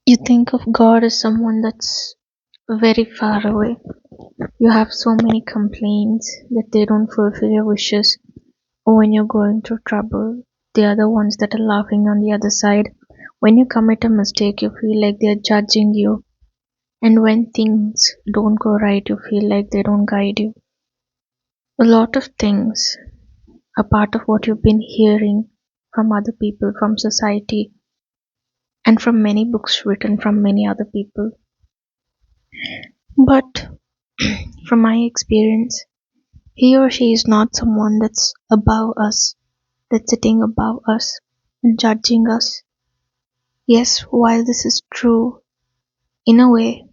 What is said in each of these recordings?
You think of God as someone that's very far away. You have so many complaints that they don't fulfill your wishes, or when you're going through trouble, they are the ones that are laughing on the other side. When you commit a mistake, you feel like they're judging you, and when things don't go right, you feel like they don't guide you. A lot of things are part of what you've been hearing from other people, from society, and from many books written from many other people. But from my experience, he or she is not someone that's above us, that's sitting above us and judging us. Yes, while this is true, in a way,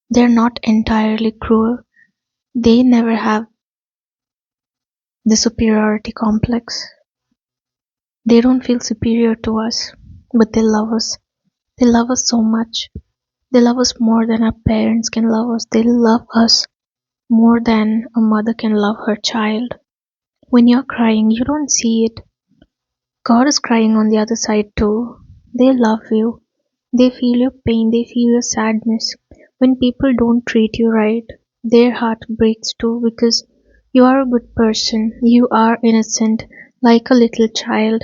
they're not entirely cruel. They never have the superiority complex. They don't feel superior to us, but they love us. They love us so much. They love us more than our parents can love us. They love us more than a mother can love her child. When you're crying, you don't see it. God is crying on the other side too. They love you. They feel your pain. They feel your sadness. When people don't treat you right, their heart breaks too because you are a good person. You are innocent, like a little child.